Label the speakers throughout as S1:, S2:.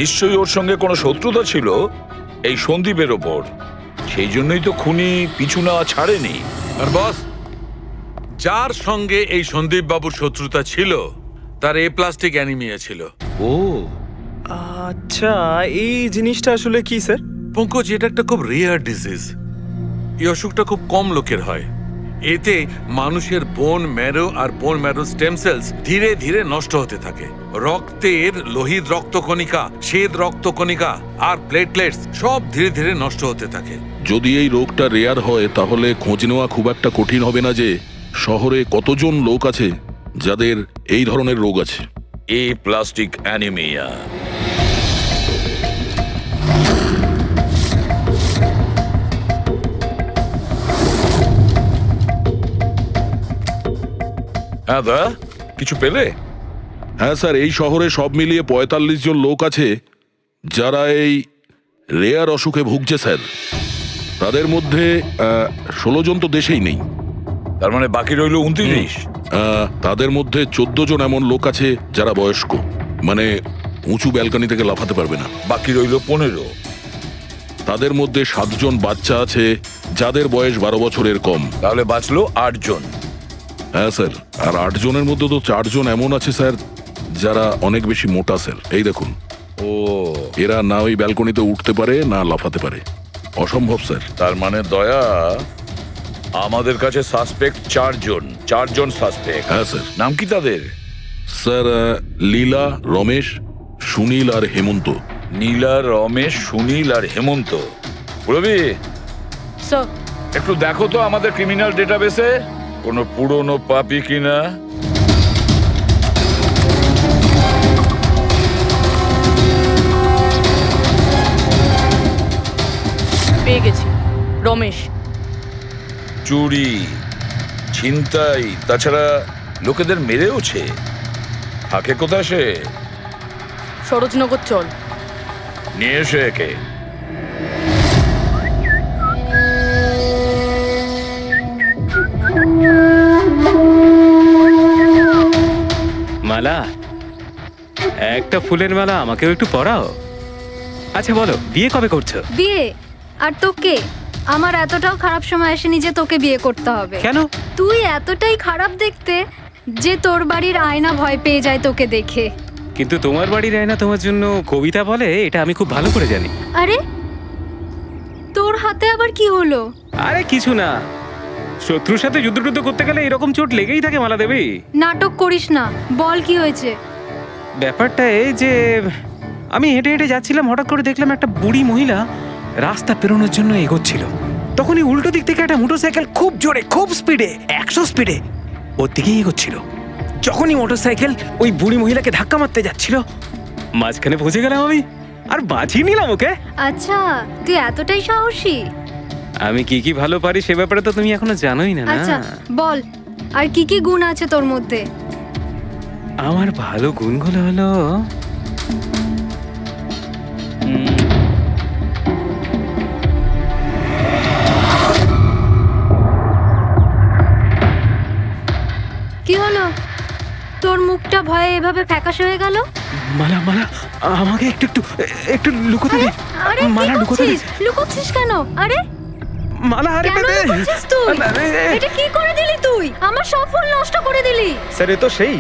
S1: নিশ্চয়ই ওর সঙ্গে কোনো শত্রুতা ছিল এই সন্দীপের ওপর। সেই জন্যই তো খুনি পিছু নেওয়া ছাড়েনি।
S2: আর বস, যার সঙ্গে এই সন্দীপ বাবুর শত্রুতা ছিল তার এ প্লাস্টিক অ্যানিমিয়া ছিল।
S1: ও
S3: আচ্ছা, এই জিনিসটা আসলে কি স্যার?
S2: পঙ্কজ, এটা একটা খুব রেয়ার ডিজিজ। এই অসুখটা খুব কম লোকের হয়। এতে মানুষের বোন ম্যারো আর বোন ম্যারো স্টেম সেলস ধীরে ধীরে নষ্ট হতে থাকে। রক্তের লোহিত রক্তকণিকা, শ্বেত রক্তকণিকা আর প্লেটলেটস সব ধীরে ধীরে নষ্ট হতে থাকে।
S4: যদি এই রোগটা রেয়ার হয় তাহলে খোঁজ নেওয়া খুব একটা কঠিন হবে না যে শহরে কতজন লোক আছে যাদের এই ধরনের রোগ আছে।
S1: এ প্লাস্টিক অ্যানিমিয়া। হ্যাঁ দা, কিছু পেলে?
S4: হ্যাঁ স্যার, এই শহরে সব মিলিয়ে ৪৫ জন লোক আছে যারা এই রেয়ার অসুখে ভুগছে স্যার। তাদের মধ্যে ১৬ জন তো দেশেই নেই।
S1: তার মানে বাকি রইল ২৯।
S4: তাদের মধ্যে ১৪ জন এমন লোক আছে যারা বয়স্ক, মানে উঁচু ব্যালকনি থেকে লাফাতে পারবে না।
S1: বাকি রইল ১৫।
S4: তাদের মধ্যে ৭ জন বাচ্চা আছে যাদের বয়স ১২ বছরের কম।
S1: তাহলে বাঁচলো ৮ জন।
S4: হ্যাঁ স্যার, আর ৮ জনের মধ্যে তো ৪ জন এমন আছে স্যার যারা অনেক বেশি মোটা স্যার। এই দেখুন,
S1: ও,
S4: এরা না ওই ব্যালকনিতে উঠতে পারে না লাফাতে পারে। অসম্ভব স্যার।
S1: তার মানে দয়া, আমাদের কাছে সাসপেক্ট ৪ জন। ৪ জন সাসপেক্ট।
S4: হ্যাঁ স্যার।
S1: নাম কি তাদের?
S4: স্যার, লীলা, রমেশ, সুনীল আর হেমন্ত।
S1: নীলা, রমেশ, সুনীল আর হেমন্ত। রবি,
S5: স্যার,
S1: একটু দেখো তো আমাদের ক্রিমিনাল ডেটাবেসে কোনো পুরনো পাপি কিনা।
S5: পেয়ে গেছি। রমেশ।
S1: চুরি, ছিনতাই, তাছাড়া লোকেদের মেরেওছে। থাকে কোথায় সে?
S5: সরোজনগর চল।
S1: নিয়ে এসে একে।
S6: মালা, একটা ফুলের মালা আমাকেও একটু পরাও। আচ্ছা বলো, বিয়ে কবে করছো?
S7: বিয়ে? আর তোকে? আমার এতটাও খারাপ সময় আসেনি যে তোকে বিয়ে করতে হবে।
S6: কেন?
S7: তুই এতটাই খারাপ দেখতে যে তোর বাড়ির আয়না ভয় পেয়ে যায় তোকে দেখে।
S6: কিন্তু তোমার বাড়ির আয়না তোমার জন্য কবিতা বলে, এটা আমি খুব ভালো করে জানি।
S7: আরে, তোর হাতে আবার কি হলো?
S6: আরে কিছু না, শত্রুর সাথে যুদ্ধ করতে গেলে এরকম চোট লেগেই থাকে মালা দেবী।
S7: নাটক করিস না, বল কি হয়েছে?
S6: ব্যাপারটা এই যে আমি হেঁটে হেঁটে যাচ্ছিলাম, হঠাৎ করে দেখলাম একটা বুড়ি মহিলা রাস্তা পেরোনোর জন্য এগোচ্ছিল। তখনই উল্টো দিক থেকে একটা মোটরসাইকেল খুব জোরে, খুব স্পিডে, ১০০ স্পিডে ওর দিকেই এগোচ্ছিল। যখনই মোটরসাইকেল ওই বুড়ি মহিলাকে ধাক্কা মারতে যাচ্ছিল, মাঝখানে পৌঁছে গেলাম আমি আর বাঁচিয়ে নিলাম ওকে।
S7: আচ্ছা, তুই এতটাই সাহসী?
S6: আমি কি কি ভালো পারি সে ব্যাপারে তো তুমি এখনো জানোই না।
S7: আচ্ছা বল, আর কি কি গুণ আছে তোর মধ্যে?
S6: আমার ভালো গুণগুলো হলো
S7: কি হলো? তোর মুখটা ভয়ে এভাবে ফ্যাকাশে হয়ে গেল?
S6: মালা, মালা আমাকে একটু একটু একটু লুকোতে দে।
S7: আরে
S6: মালা,
S7: কি
S6: লুকোতে দে।
S7: করছিস? লুকোচ্ছিস কেন? আরে
S6: মালা, আরে
S7: কেন লুকোচ্ছিস তুই? এটা কি করে দিলি তুই? আমার সব ফুল নষ্ট করে দিলি।
S3: স্যার, এ তো সেই।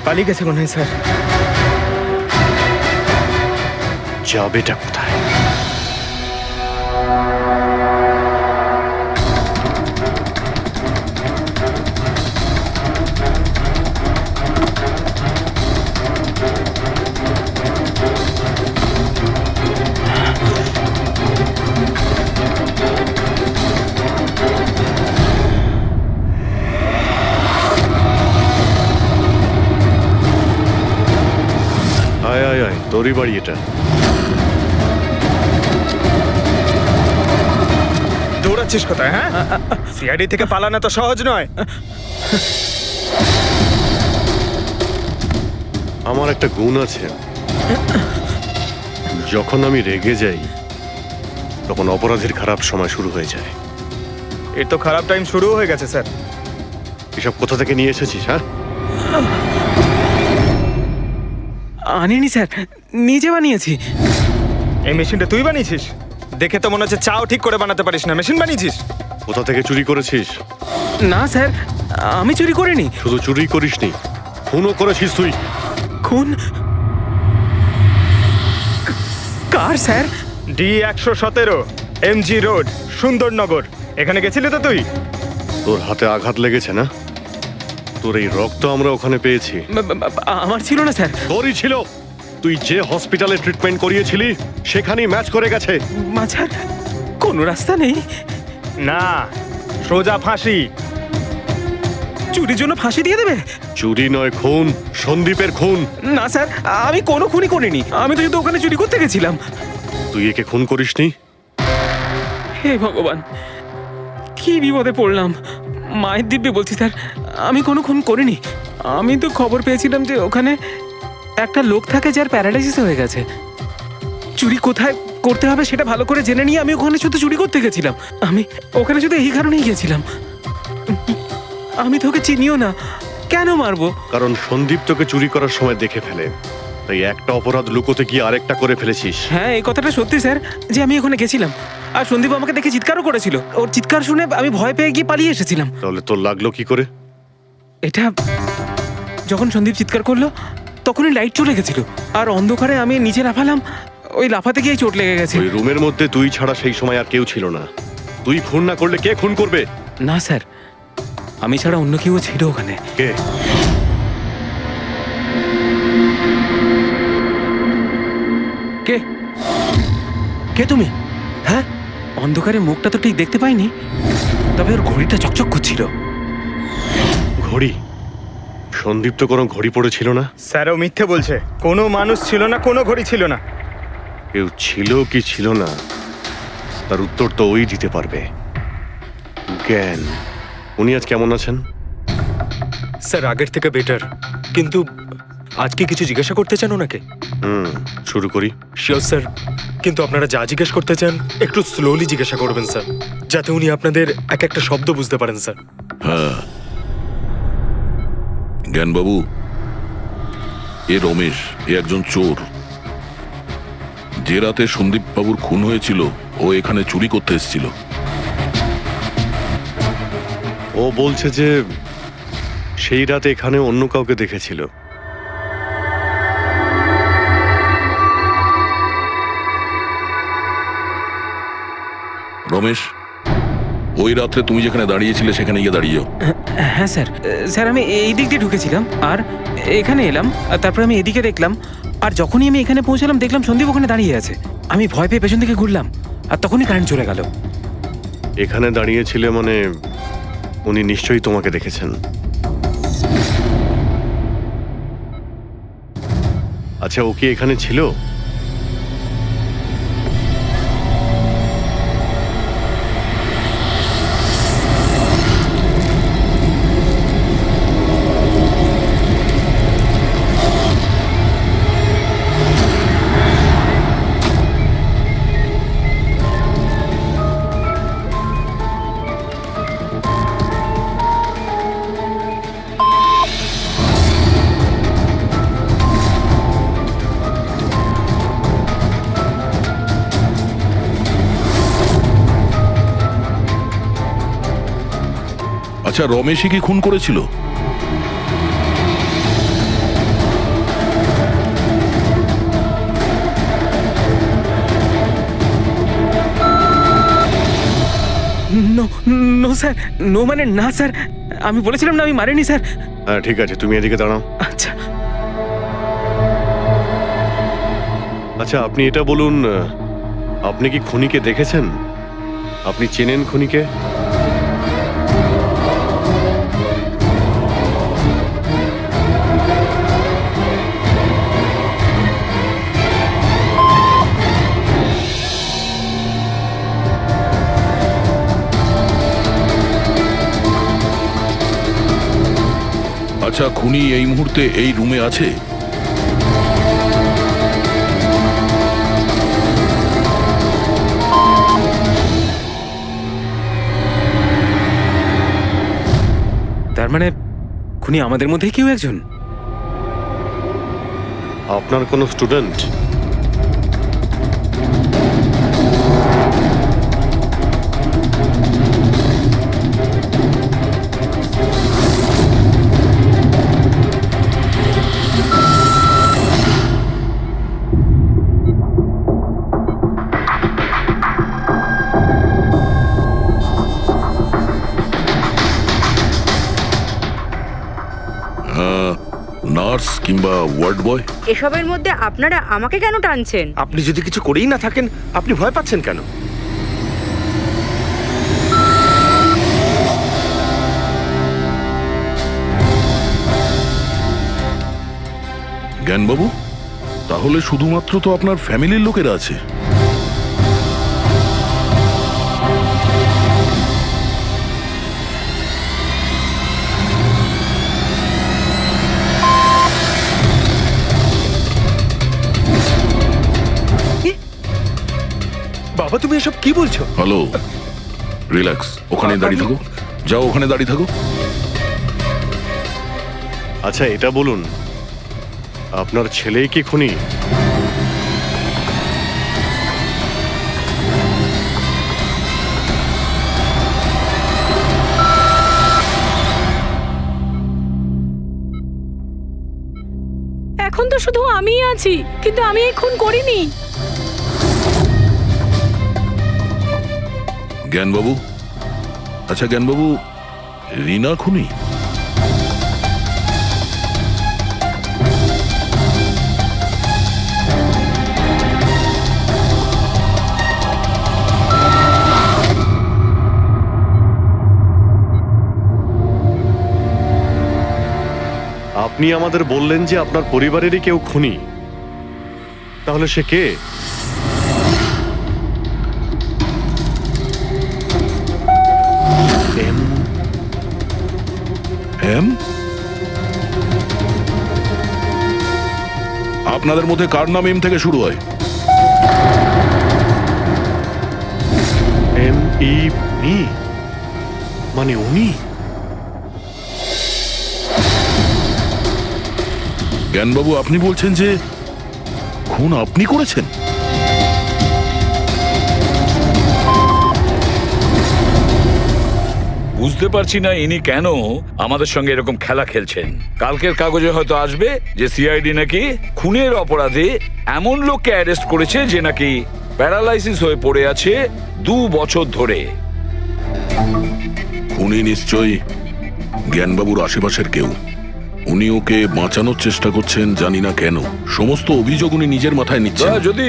S3: পালিয়ে গেছে মনে হয় স্যার।
S8: যাবেটা কোথায়? আয় আয় আয়, তোরই বাড়ি এটা।
S3: দৌড়াচ্ছিস কোথায়? হ্যাঁ, সিআইডি থেকে পালানো তো সহজ নয়।
S8: আমার একটা গুণ আছে, যখন আমি রেগে যাই তখন অপরাধের খারাপ সময় শুরু হয়ে যায়।
S3: এর তো খারাপ টাইম শুরু হয়ে গেছে স্যার।
S8: এসব কোথা থেকে নিয়ে এসেছিস? হ্যাঁ,
S6: আনিনি স্যার, নিজে বানিয়েছি।
S3: এই মেশিনটা তুই বানিয়েছিস? দেখে তো মনে হচ্ছে চাও ঠিক করে বানাতে পারিস না, মেশিন বানিয়েছিস।
S8: কোথা থেকে চুরি করেছিস?
S6: না স্যার, আমি চুরি করিনি।
S8: শুধু চুরি করিসনি, খুনও করেছিস তুই।
S6: খুন? কার sir?
S3: D117 MG road, Sundarnagar. এখানে গেছিলি তো তুই?
S8: তোর হাতে আঘাত লেগেছে না? তোর এই রক্ত আমরা ওখানে পেয়েছি।
S6: আমার ছিল না স্যার।
S8: তোরই ছিল। তুই যে হসপিটালে ট্রিটমেন্ট করিয়েছিলি সেখানেই ম্যাচ করে গেছে।
S6: মাঝার কোনো রাস্তা নেই?
S3: না, সোজা ফাঁসি।
S6: চুরির জন্য ফাঁসি দিয়ে দেবে?
S8: চুরি নয়, খুন, সন্দীপের খুন।
S6: না স্যার, আমি কোনো খুনই করিনি। আমি তো শুধু ওখানে চুরি করতে গেছিলাম।
S8: তুই একে খুন করিসনি?
S6: হে ভগবান, কি বিপদে পড়লাম। মায়ের দিব্যে বলছি স্যার, আমি কোনো খুন করিনি। আমি তো খবর পেয়েছিলাম যে ওখানে একটা লোক থাকে যার প্যারালাইসিস হয়ে গেছে। চুরি কোথায় করতে হবে সেটা ভালো করে জেনে নিয়ে আমি ওখানে শুধু চুরি করতে গেছিলাম। আমি ওখানে শুধু এই কারণেই গেছিলাম। আমি তোকে চিনিও না, কেন মারবো?
S8: কারণ সন্দীপ তোকে চুরি করার সময় দেখে ফেলে, তাই একটা অপরাধ লুকোতে গিয়ে আরেকটা করে ফেলেছিস।
S6: হ্যাঁ, এই কথাটা সত্যি স্যার যে আমি ওখানে গেছিলাম। আর সন্দীপ আমাকে দেখে চিৎকারও করেছিল। ওর চিৎকার শুনে আমি ভয় পেয়ে গিয়ে পালিয়ে এসেছিলাম।
S8: তাহলে তোর লাগলো কি করে?
S6: এটা যখন সন্দীপ চিৎকার করলো তখনই লাইট চলে গেছিল, আর অন্ধকারে আমি নিচে লাফালাম। ওই লাফাতে গিয়ে চোট লেগে গেছে।
S8: ওই রুমের মধ্যে তুই ছাড়া সেই সময় আর কেউ ছিল না। তুই খুন না করলে কে খুন করবে?
S6: না স্যার, আমি ছাড়া অন্য কেউ ছিল ওখানে।
S8: কে?
S6: কে? কে তুমি? হ্যাঁ, অন্ধকারে মুখটা তো ঠিক দেখতে পাইনি, তবে ওর ঘড়িটা চকচক করছিল।
S8: ঘড়ি? সন্দীপ তো কোনো ঘড়ি পড়েছিল না।
S3: স্যারও মিথ্যে বলছে। কোনো মানুষ ছিল না, কোনো ঘড়ি ছিল না।
S8: কেউ ছিল কি ছিল না তার উত্তর তো ওই দিতে পারবে। জ্ঞান, উনি আজ কেমন আছেন?
S9: স্যার আগের থেকে বেটার, কিন্তু আজকে কিছু জিজ্ঞাসা করতে চান ওনাকে?
S8: শুরু করি।
S9: শিওর স্যার, কিন্তু আপনারা যা জিজ্ঞেস করতে চান একটু স্লোলি জিজ্ঞাসা করবেন স্যার, যাতে উনি আপনাদের এক একটা শব্দ বুঝতে পারেন স্যার।
S4: হ্যাঁ, জ্ঞানবাবু, এ রমেশ, এ একজন চোর। যে রাতে সন্দীপ বাবুর খুন হয়েছিল ও এখানে চুরি করতে এসেছিল।
S8: ও বলছে যে সেই রাতে এখানে অন্য কাউকে দেখেছিল।
S4: রমেশ, ওই রাত্রে তুমি যেখানে দাঁড়িয়েছিলে সেখানে গিয়ে দাঁড়িয়ে যাও।
S6: হ্যাঁ স্যার। স্যার, আমি এই দিক দিয়ে ঢুকেছিলাম আর এখানে এলাম, আর তারপর আমি এদিকে দেখলাম, আর যখনই আমি এখানে পৌঁছালাম দেখলাম সন্দীপ ওখানে দাঁড়িয়ে আছে। আমি ভয় পেয়ে পেছন থেকে ঘুরলাম, আর তখনই কারেন্ট চলে গেল।
S8: এখানে দাঁড়িয়েছিলে মানে উনি নিশ্চয়ই তোমাকে দেখেছেন। আচ্ছা, ও কি এখানে ছিল?
S4: আচ্ছা, রমেশই কি খুন করেছিল?
S6: নো নো স্যার, নো মানে না স্যার, আমি বলেছিলাম না আমি মারিনি স্যার।
S8: হ্যাঁ ঠিক আছে, তুমি এদিকে দাঁড়াও।
S6: আচ্ছা।
S8: আচ্ছা, আপনি এটা বলুন, আপনি কি খুনিকে দেখেছেন? আপনি চেনেন খুনিকে?
S4: আচ্ছা, খুনি এই মুহূর্তে এই রুমে আছে?
S6: তার মানে খুনি আমাদের মধ্যে কেউ একজন।
S8: আপনার কোনো স্টুডেন্ট?
S4: নার্স কিংবা ওয়ার্ড বয়?
S5: এসবের মধ্যে আপনারা আমাকে কেন টানছেন?
S10: আপনি যদি কিছু করেই না থাকেন, আপনি ভয় পাচ্ছেন কেন?
S4: জ্ঞানবাবু, তাহলে শুধুমাত্র তো আপনার ফ্যামিলির লোকেরা আছে।
S9: বাবা, তুমি এসব কি বলছো?
S4: হ্যালো, রিল্যাক্স, ওখানে দাঁড়িয়ে থাকো। যাও, ওখানে দাঁড়িয়ে থাকো।
S8: আচ্ছা, এটা বলুন, আপনার ছেলেই কি খুনি?
S5: এখন তো শুধু আমিই আছি, কিন্তু আমি এই খুন করিনি।
S4: জ্ঞানবাবু, আচ্ছা জ্ঞানবাবু, রিনা খুনি?
S8: আপনি আমাদের বললেন যে আপনার পরিবারেরই কেউ খুনি। তাহলে সে কে?
S4: এম? আপনাদের মধ্যে কার নাম এম থেকে শুরু হয়?
S8: মি, মানে উনি?
S4: জ্ঞানবাবু, আপনি বলছেন যে খুন আপনি করেছেন?
S1: বুঝতে পারছি না ইনি কেন আমাদের সঙ্গে এরকম খেলা খেলছেন। কালকের কাগজে হয়তো আসবে যে সিআইডি নাকি খুনের অপরাধে এমন লোককে অ্যারেস্ট করেছে যে নাকি প্যারালাইসিস হয়ে পড়ে আছে 2 বছর ধরে।
S4: খুনি নিশ্চয়ই জ্ঞানবাবুর আশেপাশের কেউ। উনি ওকে বাঁচানোর চেষ্টা করছেন, জানি না কেন। সমস্ত অভিযোগ উনি নিজের মাথায় নিচ্ছেন।
S1: যদি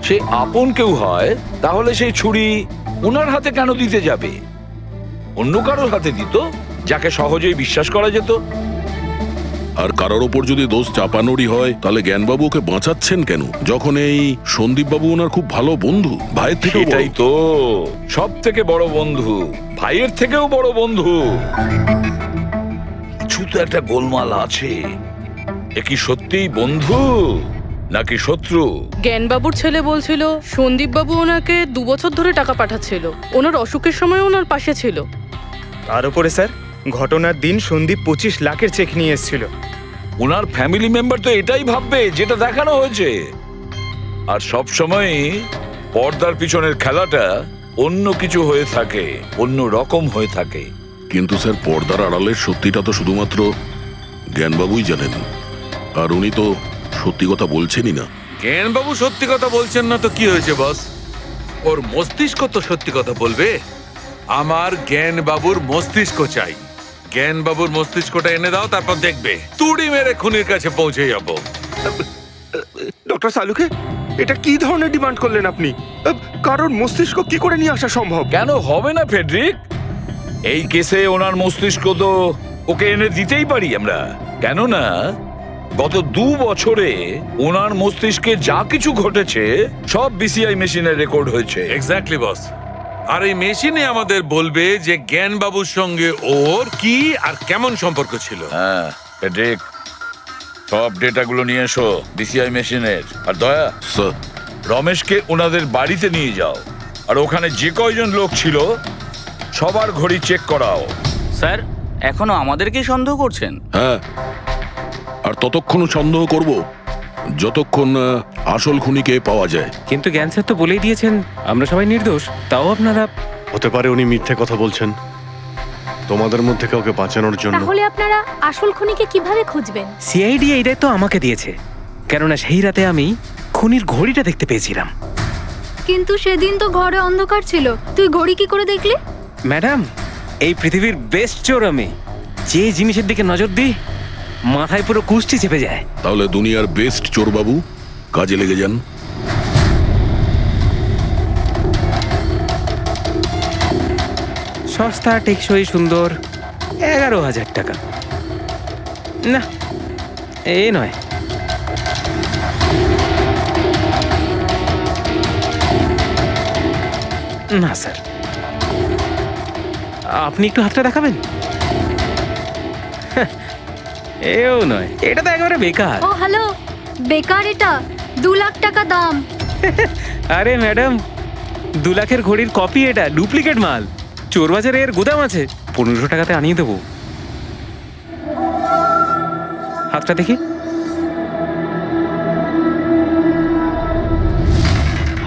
S1: সে আপন কেউ হয় তাহলে সেই ছুরি ওনার হাতে কেন দিতে যাবে? অন্য কারোর হাতে দিত, যাকে সহজেই বিশ্বাস করা যেত।
S4: আর কারোর ওপর যদি দোষ চাপানোরই হয়, তাহলে জ্ঞানবাবু ওকে বাঁচাচ্ছেন কেন, যখন এই সন্দীপবাবু ওনার খুব ভালো বন্ধু, ভাইয়ের থেকে?
S1: এটাই তো, সব থেকে বড় বন্ধু, ভাইয়ের থেকেও বড় বন্ধু। কিছু তো একটা গোলমাল আছে। এ কি সত্যিই বন্ধু নাকি শত্রু?
S5: জ্ঞানবাবুর ছেলে বলছিল সন্দীপবাবু ওনাকে 2 বছর ধরে টাকা পাঠাচ্ছিল, ওনার অসুখের সময় ওনার পাশে ছিল।
S3: তার উপরে স্যার, ঘটনার দিন সন্দীপ 25 লাখের চেক নিয়ে এসেছিল।
S1: ওনার ফ্যামিলি মেম্বার তো এটাই ভাববে যেটা দেখানো হয়েছে। আর সব সময় পর্দার পিছনের খেলাটা অন্য কিছু হয়ে থাকে, অন্য রকম হয়ে থাকে।
S4: কিন্তু স্যার, পর্দার আড়ালের সত্যিটা তো শুধুমাত্র জ্ঞানবাবুই জানেন, আর উনি তো সত্যি কথা বলছেনই না।
S2: জ্ঞানবাবু সত্যি কথা বলছেন না তো কি হয়েছে বস? ওর মস্তিষ্ক তো সত্যি কথা বলবে। আমার জ্ঞানবাবুর মস্তিষ্ক চাই। জ্ঞানবাবুর মস্তিষ্কটা এনে দাও, তারপর দেখবে তুড়ি মেরে খুনির কাছে পৌঁছে যাবো।
S10: ডক্টর সালুকে, এটা কি ধরনের ডিমান্ড করলেন আপনি? কারোর মস্তিষ্ক কি করে নিয়ে আসা সম্ভব?
S1: কেন হবে না ফেডরিক? এই কেসে ওনার মস্তিষ্ক তো ওকে এনে দিতেই পারি আমরা। কেননা গত 2 বছরে ওনার মস্তিষ্কে যা কিছু ঘটেছে সব বিসিআই মেশিনে রেকর্ড হয়েছে।
S2: এক্স্যাক্টলি বস। আর এই মেশিনে আমাদের বলবে যে জ্ঞানবাবুর সঙ্গে ওর কি আর কেমন সম্পর্ক ছিল।
S1: হ্যাঁ, ড্রেক, সব ডেটাগুলো নিয়ে এসো বিসিআই মেশিনের। আর দয়া,
S4: স্যার
S1: রমেশকে ওনাদের বাড়িতে নিয়ে যাও, আর ওখানে যে কয়জন লোক ছিল সবার ঘড়ি চেক করাও।
S11: স্যার এখনো আমাদেরকেই সন্দেহ করছেন?
S4: হ্যাঁ, আর ততক্ষণ সন্দেহ করব যতক্ষণ আসল খুনিকে পাওয়া যায়।
S6: কিন্তু জ্ঞান স্যার তো বলেই দিয়েছেন আমরা সবাই নির্দোষ, তাও আপনারা।
S8: হতে পারে উনি মিথ্যে কথা বলছেন তোমাদের মধ্যে কাউকে বাঁচানোর জন্য।
S7: তাহলে আপনারা আসল খুনিকে কিভাবে খুঁজবেন?
S6: সিআইডি এই দায়িত্ব আমাকে দিয়েছে, কেননা সেই রাতে আমি খুনির ঘড়িটা দেখতে পেয়েছিলাম।
S7: কিন্তু সেদিন তো ঘরে অন্ধকার ছিল, তুই ঘড়ি কি করে দেখলি?
S6: ম্যাডাম, এই পৃথিবীর বেস্ট চোর আমি। যে জিনিসের দিকে নজর দিই মাথায় পুরো কুষ্টি চেপে যায়।
S4: তাহলে দুনিয়ার বেস্ট চোরবাবু কাজে লেগে যান।
S6: সস্তা, টেকসই, সুন্দর, 11,000 টাকা। না, এ নয়। না স্যার, আপনি একটু হাতটা দেখাবেন? এও নয়, এটা তো একেবারে বেকার।
S7: ও হ্যালো, বেকার এটা, 2 লাখ টাকা দাম।
S6: আরে ম্যাডাম, 2 লাখের ঘড়ির কপি, এটা ডুপ্লিকেট মাল। চোর বাজারে এর গুদাম আছে, 1500 টাকাতে আনিয়ে দেবো। হাতটা দেখি।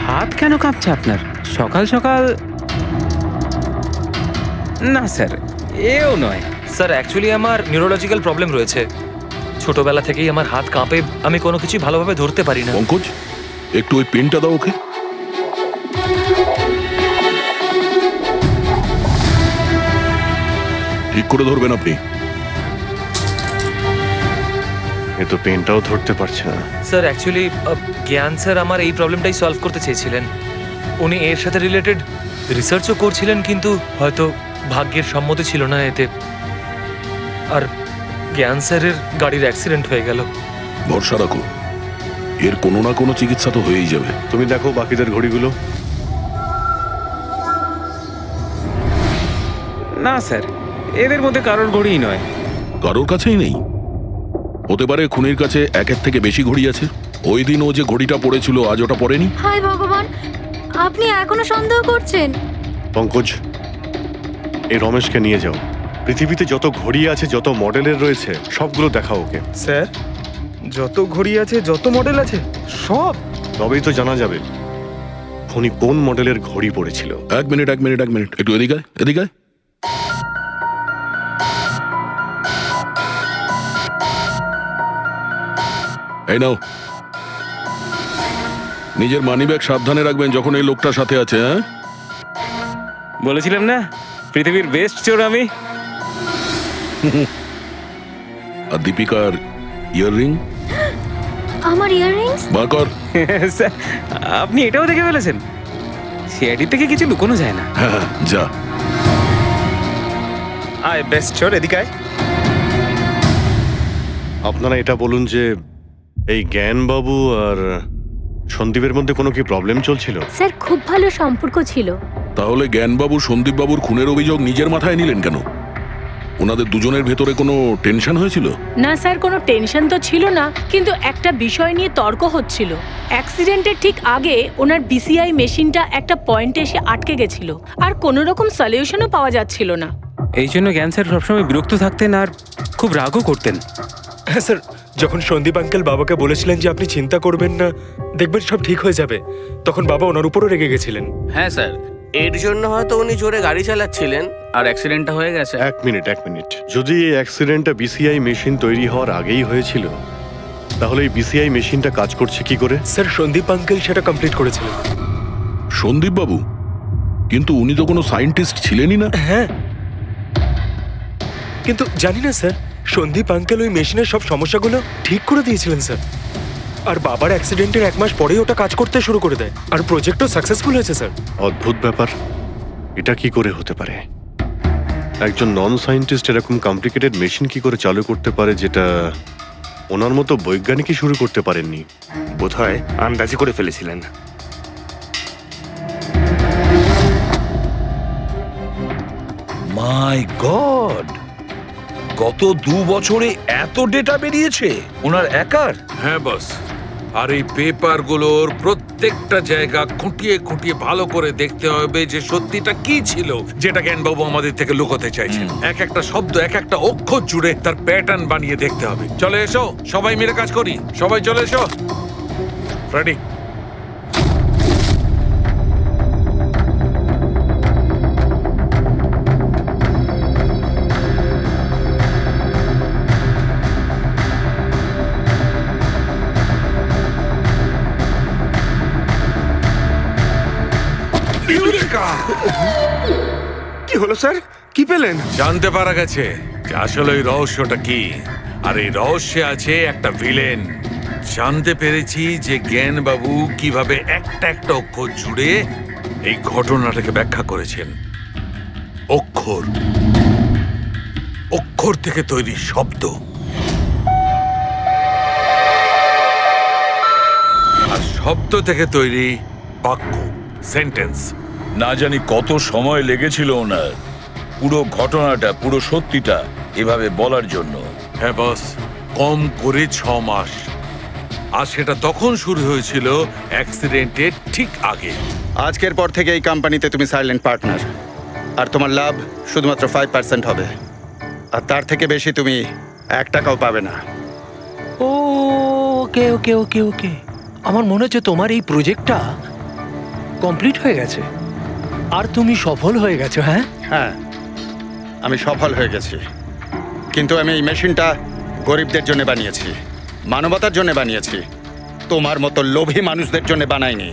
S6: হাত কেন কাঁপছে আপনার সকাল সকাল? না স্যার, এও নয়।
S12: স্যার অ্যাকচুয়ালি আমার নিউরোলজিক্যাল প্রবলেম রয়েছে, ছোটবেলা থেকেই আমার হাত কাঁপে, আমি কোনো কিছু ভালোভাবে ধরতে পারি না।
S4: পঙ্কজ, একটু ওই পেনটা দাও ওকে। ঠিক করে ধরবেন আপনি।
S8: এ তো পেনটাও ধরতে পারছে না।
S12: স্যার অ্যাকচুয়ালি জ্ঞান স্যার আমার এই প্রবলেমটাই সলভ করতে চেয়েছিলেন। উনি এর সাথে রিলেটেড রিসার্চও করছিলেন, কিন্তু হয়তো ভাগ্যের সম্মতি ছিল না এতে, আর জ্ঞান স্যারের গাড়ির অ্যাক্সিডেন্ট হয়ে গেল।
S4: ভরসা রাখো, এর কোনো না কোনো চিকিৎসা তো হয়েই যাবে।
S8: তুমি দেখো বাকিদের ঘড়িগুলো।
S6: না স্যার, এদের মধ্যে কারোর ঘড়িই নয়।
S4: কারোর কাছেই নেই? হতে পারে খুনির কাছে একের থেকে বেশি ঘড়ি আছে। ওই দিন ও যে ঘড়িটা পড়েছিল আজ ওটা পড়েনি।
S7: হায় ভগবান, আপনি এখনো সন্দেহ করছেন?
S8: পঙ্কজ, এই রমেশকে নিয়ে যাও। পৃথিবীতে যত ঘড়ি আছে, যত মডেলের রয়েছে, সবগুলো দেখাও ওকে।
S3: স্যার, যত ঘড়ি আছে, যত মডেল আছে, সব?
S8: তবেই তো জানা যাবে খুনি কোন মডেলের ঘড়ি পড়েছিল।
S4: এক মিনিট, একটু এদিকে আয়, এদিকে আয়। এই নাও, নিজের মানিব্যাগ সাবধানে রাখবেন যখন এই লোকটার সাথে আছে। হ্যাঁ,
S6: বলেছিলাম না পৃথিবীর বেস্ট চোর আমি।
S4: আর দীপিকার ইয়াররিং
S7: আমার ইয়াররিংস?
S4: বার কর।
S6: স্যার, আপনি এটাও দেখে ফেলেছেন? সিআইডি থেকে কিছু লুকোনো যায় না।
S4: হ্যাঁ, যা।
S3: আয় বেস্ট চোর, এদিকে আয়।
S8: আপনারা এটা বলুন যে এই জ্ঞানবাবু আর সন্দীপের মধ্যে কোনো কি প্রবলেম চলছিল?
S7: স্যার খুব ভালো সম্পর্ক ছিল।
S4: তাহলে জ্ঞানবাবু সন্দীপবাবুর খুনের অভিযোগ নিজের মাথায় নিলেন কেন? ওনাদের দুজনের ভেতরে কোনো টেনশন হয়েছিল?
S5: না স্যার, কোনো টেনশন তো ছিল না, কিন্তু একটা বিষয় নিয়ে তর্ক হচ্ছিল। অ্যাক্সিডেন্টের ঠিক আগে ওনার বিসিআই মেশিনটা একটা পয়েন্টে এসে আটকে গেছিল, আর কোনো রকম সলিউশনও পাওয়া যাচ্ছিল না।
S6: এই জন্য জ্ঞান স্যার সবসময় বিরক্ত থাকতেন আর খুব রাগও করতেন।
S9: হ্যাঁ স্যার, যখন সন্দীপ আঙ্কেল বাবাকে বলেছিলেন যে আপনি চিন্তা করবেন না, দেখবেন সব ঠিক হয়ে যাবে, তখন বাবা ওনার উপরও রেগে গেছিলেন।
S11: হ্যাঁ স্যার, এর জন্য হয়তো উনি জোরে গাড়ি চালাচ্ছিলেন আর অ্যাক্সিডেন্টটা হয়ে গেছে।
S8: এক মিনিট। যদি এই অ্যাক্সিডেন্টটা বিসিআই মেশিন তৈরি হওয়ার আগেই হয়েছিল, তাহলে এই বিসিআই মেশিনটা কাজ করছে কি করে?
S9: স্যার সন্দীপ আঙ্কেল সেটা কমপ্লিট করেছিলেন।
S4: সন্দীপবাবু? কিন্তু উনি তো কোনো সায়েন্টিস্ট ছিলেনই না।
S9: হ্যাঁ, কিন্তু জানি না স্যার, সন্দীপ আঙ্কেল ওই মেশিনের সব সমস্যাগুলো ঠিক করে দিয়েছিলেন স্যার। আর বাবার অ্যাক্সিডেন্টের 1 মাস পরেই ওটা কাজ করতে শুরু করে দেয়, আর প্রজেক্টও সাকসেসফুল হয়েছে স্যার।
S8: অদ্ভুত ব্যাপার, এটা কি করে হতে পারে? একজন নন সায়েন্টিস্ট এরকম কমপ্লিকেটেড মেশিন কি করে চালু করতে পারে, যেটা ওনার মতো বৈজ্ঞানিকই শুরু করতে পারেননি?
S10: বোধহয় আন্দাজি করে ফেলেছিলেন।
S1: মাই গড, গত 2 বছরে এত ডেটা বেরিয়েছে ওনার একার?
S2: হ্যাঁ বস, আর এই পেপারগুলোর প্রত্যেকটা জায়গা খুঁটিয়ে খুঁটিয়ে ভালো করে দেখতে হবে যে সত্যিটা কি ছিল যেটা জ্ঞানবাবু আমাদের থেকে লুকোতে চাইছেন। এক একটা শব্দ, এক একটা অক্ষর জুড়ে তার প্যাটার্ন বানিয়ে দেখতে হবে। চলে এসো, সবাই মিলে কাজ করি। সবাই চলে এসো। রেডি?
S10: কি হলো স্যার? কি পেলেন?
S2: জানতে পারা গেছে যে আসলে ওই রহস্যটা কি, আর এই রহস্যে আছে একটা ভিলেন। জানতে পেরেছি যে জ্ঞানবাবু কিভাবে একটা একটা অক্ষর জুড়ে এই ঘটনাটাকে ব্যাখ্যা করেছেন। অক্ষর, অক্ষর থেকে তৈরি শব্দ, আর শব্দ থেকে তৈরি বাক্য, সেন্টেন্স।
S1: না জানি কত সময় লেগেছিল ওনার পুরো ঘটনাটা, পুরো সত্যিটা এভাবে বলার জন্য।
S2: হ্যাঁ বস, কম করে 6 মাস। আর সেটা তখন শুরু হয়েছিল অ্যাক্সিডেন্টের ঠিক আগে।
S13: আজকের পর থেকে এই কোম্পানিতে তুমি সাইলেন্ট পার্টনার, আর তোমার লাভ শুধুমাত্র 5% হবে, আর তার থেকে বেশি তুমি 1 টাকাও পাবে না।
S12: ও ওকে ওকে ওকে ওকে, আমার মনে হচ্ছে তোমার এই প্রজেক্টটা কমপ্লিট হয়ে গেছে আর তুমি সফল হয়ে গেছো। হ্যাঁ
S13: হ্যাঁ, আমি সফল হয়ে গেছি, কিন্তু আমি এই মেশিনটা গরিবদের জন্য বানিয়েছি, মানবতার জন্য বানিয়েছি, তোমার মতো লোভী মানুষদের জন্য বানাইনি।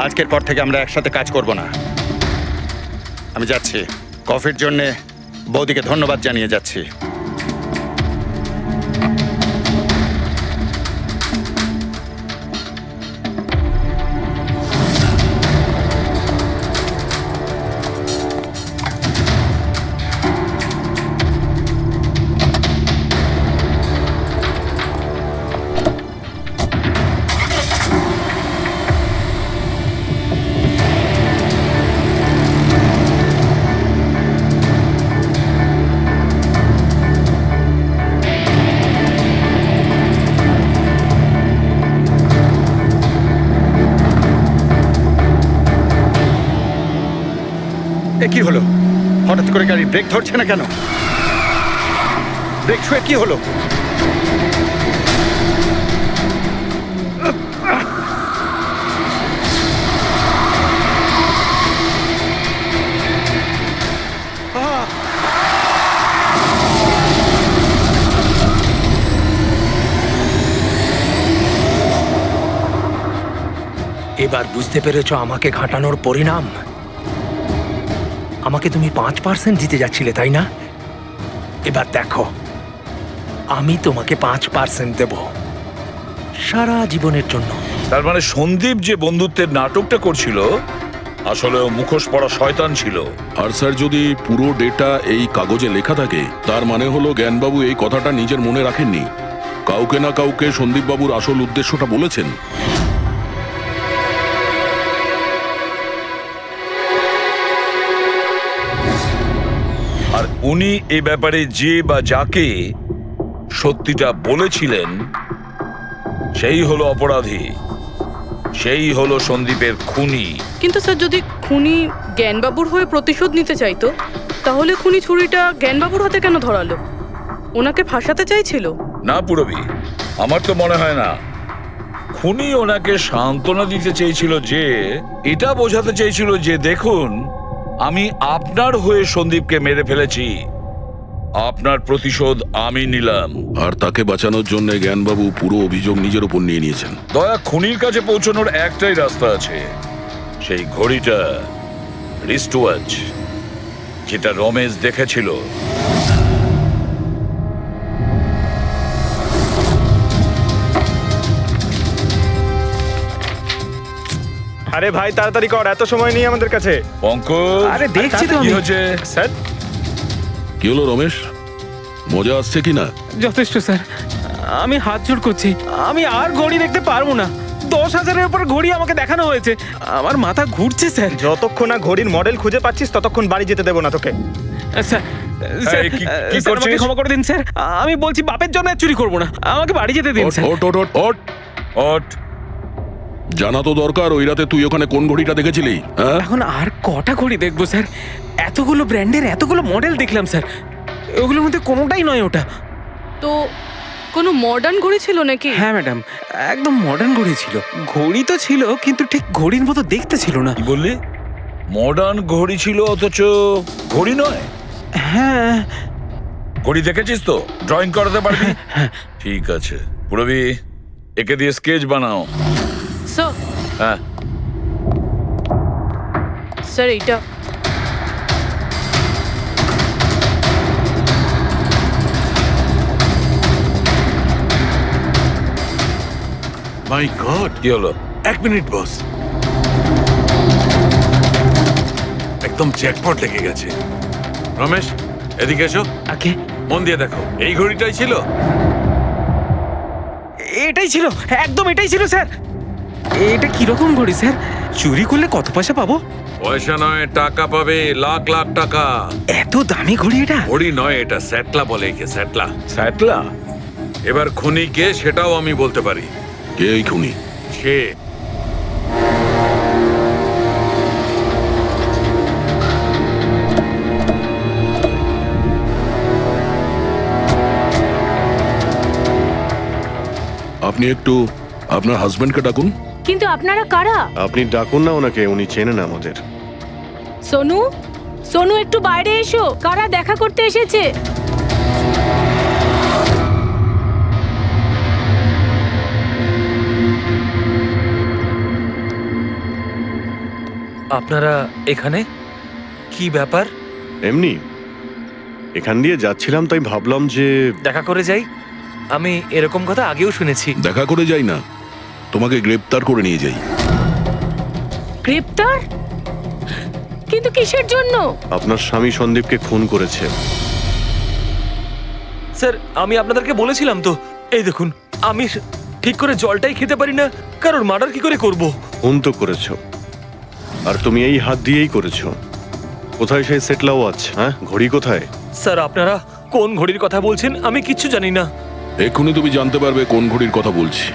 S13: আজকের পর থেকে আমরা একসাথে কাজ করব না। আমি যাচ্ছি, কফির জন্য বৌদিকে ধন্যবাদ জানিয়ে যাচ্ছি। এ কি হলো? হঠাৎ করে গাড়ি ব্রেক ধরছে না কেন? ব্রেক ছুঁয়ে কি হলো?
S12: এবার বুঝতে পেরেছো আমাকে ঘাটানোর পরিণাম? আমাকে তুমি 5% দিতে যাচ্ছিলে, তাই না? এবার দেখো, আমি তোমাকে 5% দেব সারা জীবনের জন্য।
S1: তার মানে সন্দীপ যে বন্ধুত্বের নাটকটা করছিল আসলে ও মুখোশ পড়া শয়তান ছিল।
S4: আর স্যার, যদি পুরো ডেটা এই কাগজে লেখা থাকে তার মানে হলো জ্ঞানবাবু এই কথাটা নিজের মনে রাখেননি, কাউকে না কাউকে সন্দীপবাবুর আসল উদ্দেশ্যটা বলেছেন।
S1: আর উনি এ ব্যাপারে যে বা যাকে সত্যিটা বলেছিলেন সেই হলো অপরাধী, সেই হলো সন্দীপের খুনি।
S5: কিন্তু স্যার, যদি খুনি জ্ঞানবাবুর হয়ে প্রতিশোধ নিতে চাইতো তাহলে খুনি ছুরিটা জ্ঞানবাবুর হাতে কেন ধরালো? ওনাকে ফাঁসাতে চাইছিল?
S1: না পুরবি, আমার তো মনে হয় না। খুনি ওনাকে সান্ত্বনা দিতে চেয়েছিল, যে এটা বোঝাতে চেয়েছিল যে দেখুন, আমি আপনার হয়ে সন্দীপকে মেরে ফেলেছি, আপনার প্রতিশোধ আমি নিলাম।
S4: আর তাকে বাঁচানোর জন্য জ্ঞানবাবু পুরো অভিযোগ নিজের উপর নিয়ে নিয়েছেন।
S1: দয়া, খুনির কাছে পৌঁছানোর একটাই রাস্তা আছে, সেই ঘড়িটা, রিস্ট ওয়াচ, যেটা রমেশ দেখেছিল।
S3: আরে ভাই তাড়াতাড়ি কর, এত সময় নেই আমাদের কাছে।
S1: পঙ্কজ,
S6: আরে দেখছি তো
S1: কি
S6: আমি।
S1: হয়েছে?
S3: স্যার,
S4: কি হলো রমেশ, মজা আসছে কি না?
S6: যথেষ্ট স্যার, আমি হাত জোড় করছি, আমি আর ঘড়ি দেখতে পারবো না। 10,000-এর উপর ঘড়ি আমাকে দেখানো হয়েছে, আমার মাথা ঘুরছে স্যার।
S3: যতক্ষণ না ঘড়ির মডেল খুঁজে পাচ্ছিস ততক্ষণ বাড়ি যেতে দেবো না তোকে।
S6: স্যার স্যার,
S1: এই, কি
S6: স্যার, আমাকে
S1: করছিস?
S6: ক্ষমা করে দিন স্যার। আমি বলছি বাপের জন্য আর চুরি করবো না, আমাকে বাড়ি যেতে দিন স্যার।
S4: ওট ওট ওট ওট
S1: ওঠ।
S4: জানা তো দরকার ওই রাতে তুই ওখানে কোন ঘড়িটা দেখেছিলি, হ্যাঁ?
S6: এখন আর কটা ঘড়ি দেখবো স্যার? এতগুলো ব্র্যান্ডের এতগুলো মডেল দেখলাম স্যার, ওগুলোর মধ্যে কোনোটাই নয় ওটা।
S5: তো কোনো মডার্ন ঘড়ি ছিল নাকি?
S6: হ্যাঁ ম্যাডাম, একদম মডার্ন ঘড়ি ছিল। ঘড়ি তো ছিল কিন্তু ঠিক ঘড়ির মতো দেখতে ছিল না।
S1: কি বললি? মডার্ন ঘড়ি ছিল অথচ ঘড়ি নয়?
S6: হ্যাঁ।
S1: ঘড়ি দেখেছিস তো? ড্রয়িং করাতে পারবি? ঠিক আছে, পুরবি একে দিয়ে স্কেচ বানাও।
S5: স্যার,
S1: হ্যাঁ,
S5: স্যার এইটা
S2: মাই গড,
S1: কি হলো?
S2: 1 মিনিট বস, একদম জ্যাকপট লেগে গেছে। রমেশ, এদিকে এসো,
S6: ওকে,
S2: মন দিয়ে দেখো, এই ঘড়িটাই ছিল।
S6: এটাই ছিল, একদম এটাই ছিল স্যার। এটা কিরকম ঘড়ি স্যার? চুরি করলে কত পয়সা পাবো?
S2: পয়সা নয়, টাকা পাবে, লাখ লাখ টাকা।
S6: এত দামি ঘড়ি এটা?
S2: ঘড়ি নয়, এটা স্যাটলা বলে একে, স্যাটলা।
S1: স্যাটলা?
S2: এবার খুনি কে সেটাও আমি বলতে পারি।
S4: কে এই খুনি?
S2: সে
S4: আপনি একটু আপনার হাজবেন্ডকে ডাকুন।
S5: কিন্তু আপনারা কারা?
S8: আপনি ডাকুন না ওনাকে, উনি চেনেন আমাদের।
S5: সোনু, সোনু একটু বাইরে এসো, কারা দেখা করতে এসেছে?
S12: আপনারা এখানে কি ব্যাপার?
S8: এমনি এখান দিয়ে যাচ্ছিলাম, তাই ভাবলাম যে
S12: দেখা করে যাই। আমি এরকম কথা আগেও শুনেছি।
S4: দেখা করে যাই না, তোমাকে গ্রেপ্তার করে নিয়ে যাই।
S5: গ্রেপ্তার? কিন্তু কিসের জন্য?
S8: আপনার স্বামী সন্দীপকে খুন করেছে।
S12: স্যার, আমি আপনাদেরকে বলেছিলাম তো, এই দেখুন, আমি ঠিক করে জলটাই খেতে পারি না, কারণ মার্ডার কি করে করব?
S8: খুন তো করেছো, আর তুমি এই হাত দিয়েই করেছো। কোথায় সেই সেটলা ওয়াচ? হ্যাঁ, ঘড়ি কোথায়?
S12: স্যার, আপনারা কোন ঘড়ির কথা বলছেন আমি কিচ্ছু জানি না।
S4: এক্ষুনি তুমি জানতে পারবে কোন ঘড়ির কথা বলছি।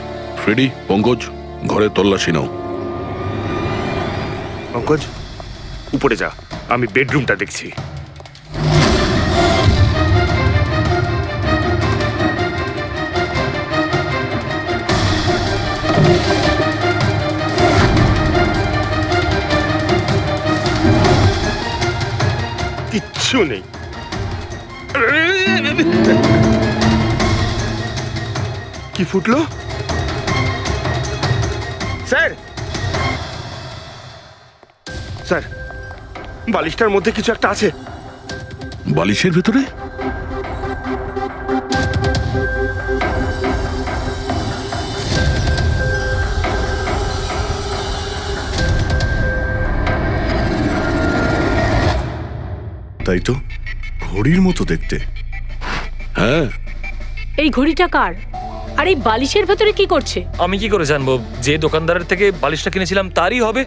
S4: ফ্রেডি, পঙ্কজ, ঘরের তল্লাশি নাও।
S9: পঙ্কজ, উপরে যা, আমি বেডরুমটা দেখছি। কিচ্ছু নেই। কি ফুটলো? স্যার, স্যার, বালিশটার মধ্যে কিছু একটা আছে।
S4: বালিশের ভেতরে?
S8: তাই তো, ঘড়ির মতো দেখতে।
S4: হ্যাঁ।
S5: এই ঘড়িটা কার? আর এই বালিশের ভেতরে কি করছে?
S12: আমি কি করে জানবো? যে দোকানদারের থেকে বালিশটা কিনেছিলাম তারই হবে।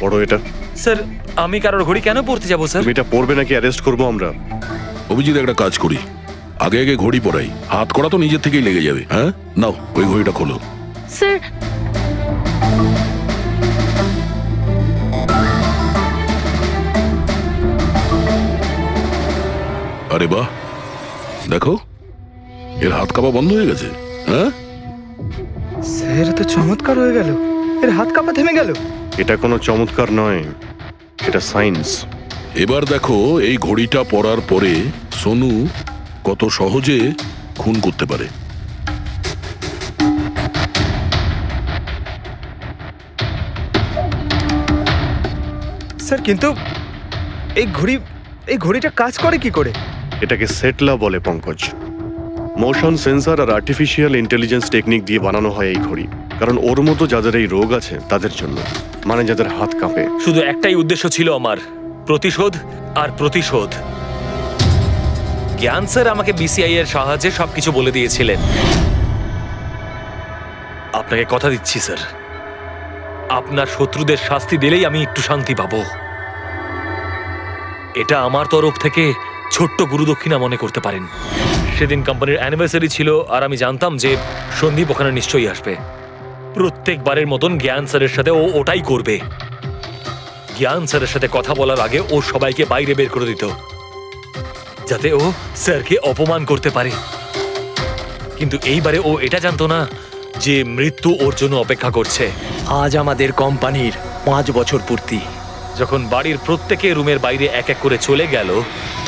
S8: পড়ো এটা।
S12: স্যার, আমি কারোর ঘড়ি কেন পড়তে যাবো স্যার?
S8: তুমি এটা পড়বে নাকি অ্যারেস্ট করবো আমরা?
S4: অভিজিৎ, একটা কাজ করি, আগে আগে ঘড়ি পরাই, হাত করা তো নিজের থেকেই লেগে যাবে। হ্যাঁ, নাও ওই ঘড়িটা খোলো।
S5: স্যার,
S4: আরে বাহ, দেখো এর হাত কাঁপা বন্ধ হয়ে গেছে। হ্যাঁ,
S3: স্যার তো চমৎকার হয়ে গেল, এর হাত কাঁপা থেমে গেল।
S8: এটা কোনো চমৎকার নয়, এটা সায়েন্স।
S4: এবার দেখো এই ঘড়িটা পরার পরে সোনু কত সহজে খুন করতে পারে।
S3: স্যার, কিন্তু এই ঘড়িটা কাজ করে কি করে?
S8: এটাকে সেটলা বলে পঙ্কজ। মোশন সেন্সর আর আর্টিফিশিয়াল ইন্টেলিজেন্স টেকনিক দিয়ে বানানো হয় এই ঘড়ি, কারণ ওর মতো যাদের এই রোগ আছে তাদের জন্য, মানে যাদের হাত কাঁপে।
S12: শুধু একটাই উদ্দেশ্য ছিল আমার, প্রতিশোধ আর প্রতিশোধ। জ্ঞান স্যার আমাকে বিসিআই এর সাহায্যে সবকিছু বলে দিয়েছিলেন। আপনাকে কথা দিচ্ছি স্যার, আপনার শত্রুদের শাস্তি দিলেই আমি একটু শান্তি পাবো। এটা আমার তরফ থেকে ছোট্ট গুরুদক্ষিণা মনে করতে পারেন। সেদিন কোম্পানির অ্যানিভার্সারি ছিল আর আমি জানতাম যে সন্দীপ ওখানে নিশ্চয়ই আসবে। প্রত্যেকবারের মতন জ্ঞান স্যারের সাথে ও ওটাই করবে। জ্ঞান স্যারের সাথে কথা বলার আগে ও সবাইকে বাইরে বের করে দিত, যাতে ও স্যারকে অপমান করতে পারে। কিন্তু এইবারে ও এটা জানতো না যে মৃত্যু ওর জন্য অপেক্ষা করছে।
S14: আজ আমাদের কোম্পানির 5 বছর পূর্তি।
S12: যখন বাড়ির প্রত্যেকে রুমের বাইরে এক এক করে চলে গেল,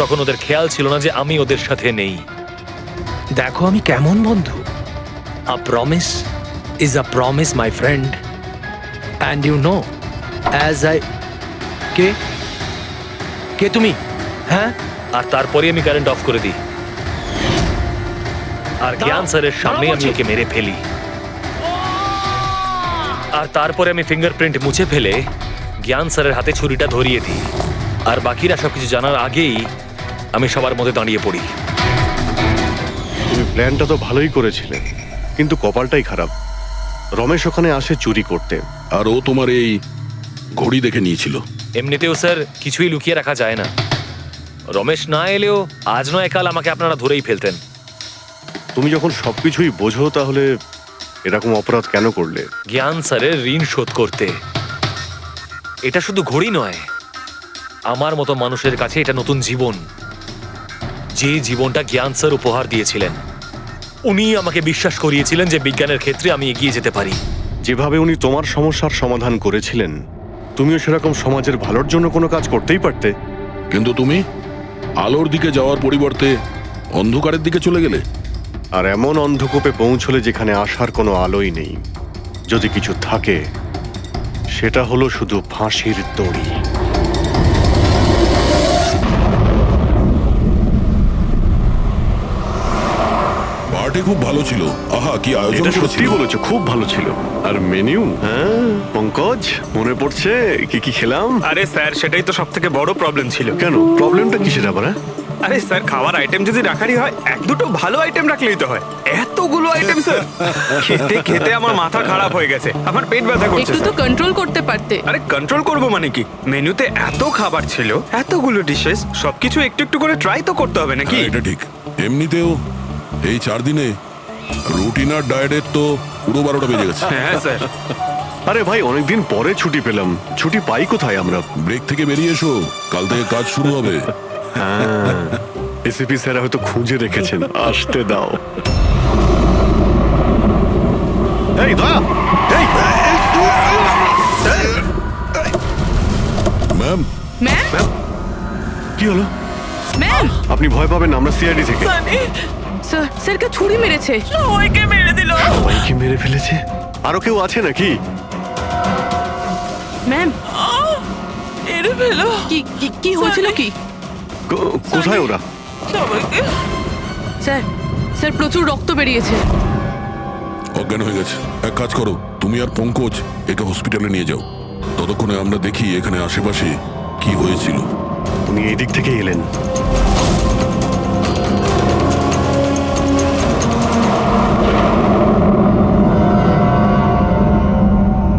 S12: তখন ওদের খেয়াল ছিল না যে আমি ওদের সাথে নেই।
S14: দেখো আমি কেমন বন্ধু। A promise is a promise my friend, and you know as I কে কে তুমি? হ্যাঁ,
S12: আর তারপরে আমি কারেন্ট অফ করে দিই আর জ্ঞান স্যারের সামনে আমি ওকে মেরে ফেলি। আর তারপরে আমি ফিঙ্গারপ্রিন্ট মুছে ফেলে জ্ঞান স্যারের হাতে ছুরিটা ধরিয়ে দিই। আর বাকিরা সবকিছু জানার আগেই আমি সবার মধ্যে দাঁড়িয়ে পড়ি।
S8: তুমি প্ল্যানটা তো ভালোই করেছিলে, কিন্তু কপালটাই খারাপ। রমেশ ওখানে আসে চুরি করতে,
S4: আর ও তোমার এই ঘড়ি দেখে নিয়েছিল।
S12: এমনিতেও স্যার কিছুই লুকিয়ে রাখা যায় না। রমেশ না এলেও আজ নয় কাল আমাকে আপনারা ধরেই ফেলতেন।
S8: তুমি যখন সবকিছুই বোঝো তাহলে এরকম অপরাধ কেন করলে?
S12: জ্ঞান স্যারের ঋণ শোধ করতে। এটা শুধু ঘড়ি নয়, আমার মতো মানুষের কাছে এটা নতুন জীবন, যে জীবনটা জ্ঞান স্যার উপহার দিয়েছিলেন। উনি আমাকে বিশ্বাস করিয়েছিলেন যে বিজ্ঞানের ক্ষেত্রে আমি এগিয়ে যেতে পারি।
S8: যেভাবে উনি তোমার সমস্যার সমাধান করেছিলেন, তুমিও সেরকম সমাজের ভালোর জন্য কোনো কাজ করতেই পারতে।
S4: কিন্তু তুমি আলোর দিকে যাওয়ার পরিবর্তে অন্ধকারের দিকে চলে গেলে।
S8: আর এমন অন্ধকূপে পৌঁছলে যেখানে আসার কোনো আলোই নেই। যদি কিছু থাকে সেটা হলো শুধু ফাঁসির দড়ি।
S4: পার্টি খুব ভালো ছিল। আহা, কি আয়োজন
S8: এটা সত্যি
S4: করেছিল।
S8: বলেছো, খুব ভালো ছিল। আর মেনু, হ্যাঁ পঙ্কজ, মনে পড়ছে কি কি খেলাম?
S3: আরে স্যার, সেটাই তো সব থেকে বড় প্রবলেম ছিল।
S8: কেন, প্রবলেমটা কিসের আবার?
S3: আরে স্যার, খাওয়ার আইটেম যদি রাখারই হয়, এক দুটো ভালো আইটেম রাখলেই তো হয়। এতগুলো আইটেম স্যার, খেতে খেতে আমার মাথা খারাপ হয়ে গেছে, আমার পেট ব্যথা করছে।
S5: একটু তো কন্ট্রোল করতে পারতে।
S3: আরে কন্ট্রোল করবো মানে কি? মেনুতে এত খাবার ছিল, এতগুলো ডিশেস, সবকিছু একটু একটু করে ট্রাই তো করতে হবে নাকি?
S4: হ্যাঁ, এটা ঠিক। এমনিতেও এই 4 দিনে রুটিন আর ডায়েটের তো পুরো 12টা বেজে গেছে।
S3: হ্যাঁ স্যার।
S8: আরে ভাই, অনেকদিন পরে ছুটি পেলাম। ছুটি পাই কোথায় আমরা?
S4: ব্রেক থেকে বেরিয়ে এসো, কাল থেকে কাজ শুরু হবে।
S8: হ্যাঁ, এসিপি স্যার হয়তো খুঁজে রেখেছেন, আসতে দাও। এই দয়া, এই
S4: ম্যাম,
S5: ম্যাম,
S8: কি হলো?
S5: ম্যাম,
S8: আপনি ভয় পাবেন না, আমরা সিআইডি থেকে।
S5: স্যার, স্যারকে ছুরি মেরেছে। ওইকে মেরে দিল।
S8: সবাইকে মেরে ফেলেছে? আরো কেউ আছে নাকি?
S5: ম্যাম, মেরে ফেলো। কি কি কি হয়েছিল কি?
S8: কোথায় ওরা?
S5: স্যার, স্যার প্রচুর রক্ত বেরিয়েছে।
S4: অজ্ঞান হয়ে গেছে। এক কাজ করো, তুমি আর পঙ্কজ একে হসপিটালে নিয়ে যাও। ততক্ষণে আমরা দেখি এখানে আশেপাশে কি হয়েছিল।
S8: উনি এই দিক থেকে এলেন।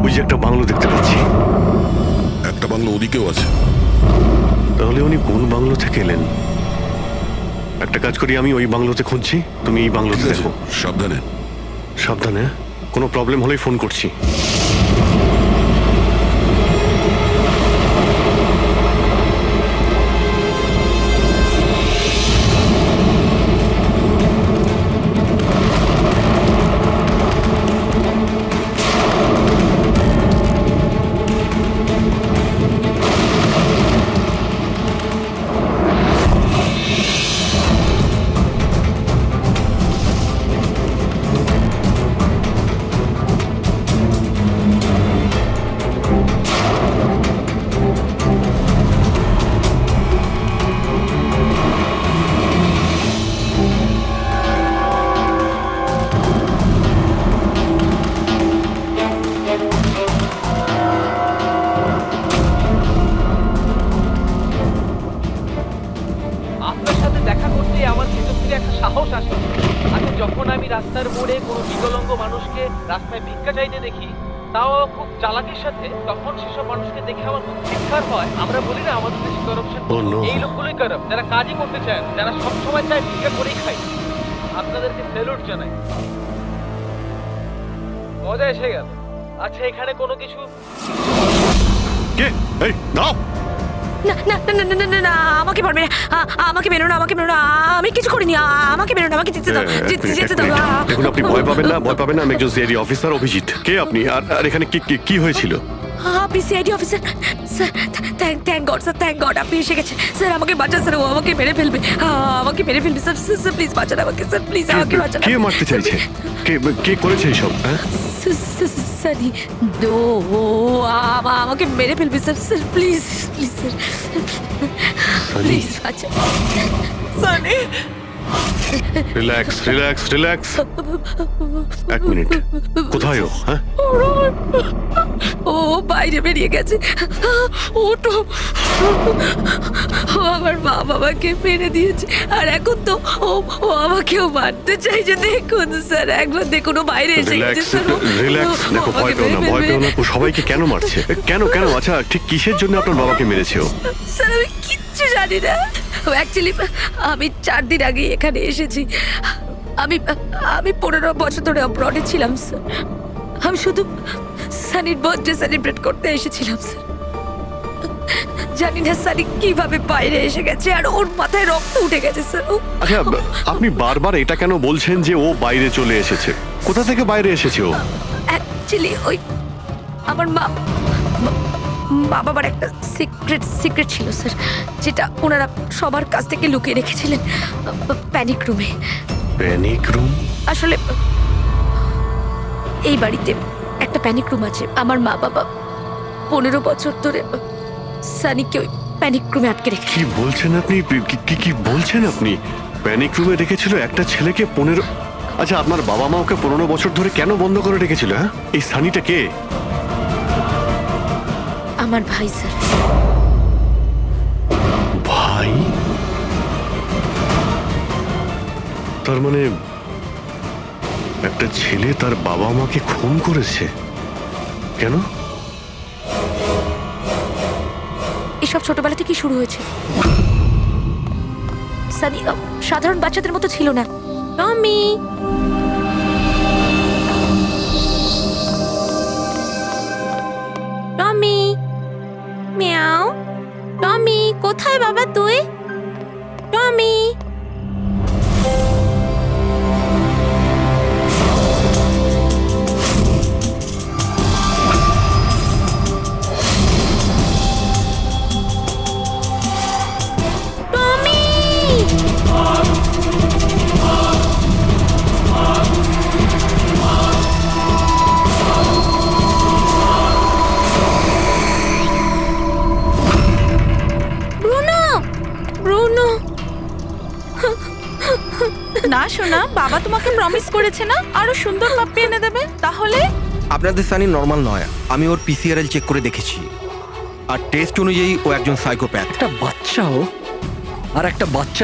S8: ওই যে একটা বাংলো দেখতে পাচ্ছি।
S4: একটা বাংলো ওদিকেও আছে।
S8: তাহলে উনি কোন বাংলো থেকে এলেন? একটা কাজ করি, আমি ওই বাংলোতে খুঁজছি, তুমি এই বাংলোতে
S4: ঠিক আছে,
S8: দেখো।
S4: সাবধানে।
S8: সাবধানে, কোনো প্রবলেম হলেই ফোন করছি।
S12: আপনার সাথে দেখা করতে আমার ভিতর থেকে একটা সাহস আসে। আচ্ছা, যখন আমি রাস্তার মোড়ে কোনো বিকলাঙ্গ মানুষকে রাস্তায় ভিক্ষা চাইতে দেখি, তাও খুব চালাকির সাথে। তখন সেসব মানুষকে দেখে আমার খুব চিৎকার হয়। আমরা বলি না আমাদের দেশে করাপশন, এই লোকগুলোই কারাপ্ট, যারা কাজই করতে চায় না, যারা সবসময় চায় ভিক্ষা করেই খায়। আপনাদেরকে স্যালুট জানাই, মজা এসে গেল। আচ্ছা, এখানে কোনো কিছু
S8: কে? এই দাও।
S5: না না না না না না না, আমাকে পারবে না, আমাকে মেরো না, আমাকে মেরো না, আমি কিছু করিনি, আমাকে মেরো না, আমাকে যেতে দাও, যেতে দাও।
S8: দেখুন, আপনি ভয় পাবেন না, ভয় পাবেন না। আমি একজন সিআইডি অফিসার, অভিজিৎ। কে আপনি? আর এখানে কি হয়েছিল?
S5: আপনি CID officer? Sir, thank god sir, thank god আপনি এসে গেছেন। স্যার আমাকে বাঁচান স্যার, ও আমাকে মেরে ফেলবে, আমাকে মেরে ফেলবে স্যার। স্যার প্লিজ বাঁচান আমাকে স্যার, প্লিজ আমাকে বাঁচান।
S8: কে মারতে চাইছে? কে করেছে এইসব? হ্যাঁ,
S5: সানি, আমাকে মেরে ফেলবে sir. Sir please please sir, please বাঁচান। Sunny,
S8: relax relax relax. এক মিনিট, কোথায় ও? হ্যাঁ,
S5: ও বাইরে বেরিয়ে গেছে। ওটো, ও আমার মা বাবাকে মেরে দিয়েছে, আর এখন তো ও আমাকেও মারতে চাইছে। দেখুন স্যার, একবার দেখুন, ও বাইরে এসে গেছে
S8: রিল্যাক্স
S5: স্যার।
S8: রিল্যাক্স। দেখো, ভয় পেও না, ভয় পেও না। ও সবাইকে কেন মারছে? কেন? আচ্ছা, ঠিক কিসের জন্য আপনার বাবাকে মেরেছে ও?
S5: স্যার আমি কিচ্ছু জানি না। অ্যাকচুয়ালি আমি 4 দিন আগে এখানে এসেছি। আমি 15 বছর ধরে অব্রডে ছিলাম স্যার। আমি শুধু সানির বার্থডে সেলিব্রেট করতে এসেছিলাম স্যার। জানি না সানি কিভাবে বাইরে এসে গেছে, আর ওর মাথায় রক্ত উঠে গেছে স্যার।
S8: আচ্ছা, আপনি বারবার এটা কেন বলছেন যে ও বাইরে চলে এসেছে? কোথা থেকে বাইরে এসেছে ও?
S5: অ্যাকচুয়ালি ওই আমার মা বাবার একটা সিক্রেট ছিল স্যার, যেটা ওনারা সবার কাছ থেকে লুকিয়ে রেখেছিলেন প্যানিক রুমে।
S8: Panic room?
S5: আসলে এই বাড়িতে একটা প্যানিক রুম আছে। আমার মা বাবা 15 বছর ধরে সানিকে ওই প্যানিক রুমে আটকে রেখে।
S8: কি বলছেন আপনি? কি বলছেন আপনি? প্যানিক রুমে রেখেছিল একটা ছেলেকে 15? আচ্ছা, আপনার বাবা মা ওকে 15 বছর ধরে কেন বন্ধ করে রেখেছিল? হ্যাঁ, এই সানিটা কে?
S5: আমার ভাই স্যার।
S8: ভাই? তার মানে একটা ছেলে তার বাবা মাকে খুন করেছে? কেন?
S5: এসব ছোটবেলা থেকেই শুরু হয়েছে। সানি সাধারণ বাচ্চাদের মতো ছিল না। টমি, টমি, মিয়াও। টমি, কোথায় বাবা তুই? টমি,
S15: না শোনা, বাবা তোমাকে প্রমিস করেছে না আরো সুন্দর পাপ্পি এনে দেবে। তাহলে
S16: আপনাদের সানি নর্মাল নয়। আমি ওর পিসিআরএল চেক করে দেখেছি, আর টেস্ট অনুযায়ী ও একজন সাইকোপ্যাথ।
S14: একটা বাচ্চাও, আর একটা বাচ্চা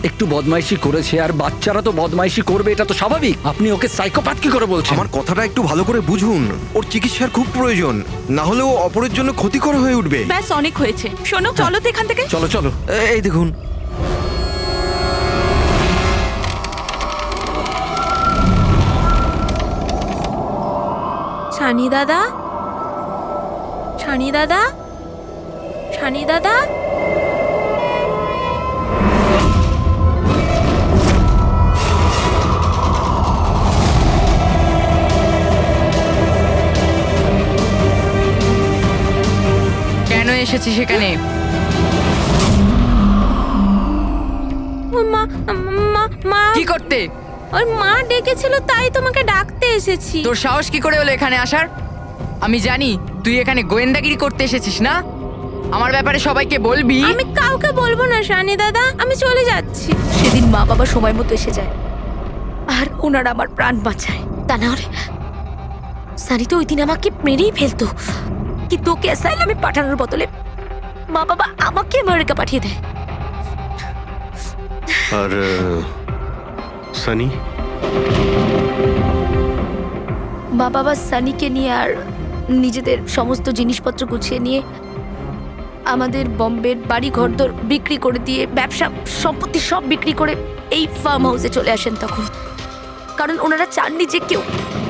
S14: একটু বদমাইশি করেছে, আর বাচ্চারা তো বদমাইশি করবে, এটা তো স্বাভাবিক। আপনি ওকে সাইকোপ্যাথ কি করে বলছেন?
S16: আমার কথাটা একটু ভালো করে বুঝুন। ওর চিকিৎসার খুব প্রয়োজন, না হলে ও অপরের জন্য ক্ষতিকর হয়ে উঠবে।
S15: ব্যাস, অনেক হয়েছে। শোনো, চলো তো এখান থেকে।
S14: চলো চলো।
S16: এই দেখুন,
S5: ছানি দাদা, ছানি দাদা, ছানি দাদা।
S15: কেন এসেছি সেখানে? কি করতে?
S5: ওই মা ডেকেছিল, তাই তোমাকে ডাকতে এসেছি।
S15: তোর সাহস কি করে হলো এখানে আসার? আমি জানি তুই এখানে গোয়েন্দাগিরি করতে এসেছিস না। আমার ব্যাপারে সবাইকে বলবি।
S5: আমি কাউকে বলবো না সানি দাদা, আমি চলে যাচ্ছি। সেদিন মা বাবা সময় মতো এসে যায়, আর ওনারা আমার প্রাণ বাঁচায়। তা না হলে সানি তো ওই দিন আমাকে মেরেই ফেলতো, কিন্তু ওকে অ্যাসাইলামে পাঠানোর বদলে মা বাবা আমাকে আমেরিকা পাঠিয়ে দেয়।
S8: আর সানি?
S5: মা বাবা সানিকে নিয়ে আর
S17: নিজেদের সমস্ত জিনিসপত্র গুছিয়ে নিয়ে আমাদের বম্বের বাড়ি ঘরদোর বিক্রি করে দিয়ে ব্যবসা সম্পত্তি সব বিক্রি করে এই ফার্ম হাউসে চলে আসেন তখন। কারণ ওনারা চাননি যে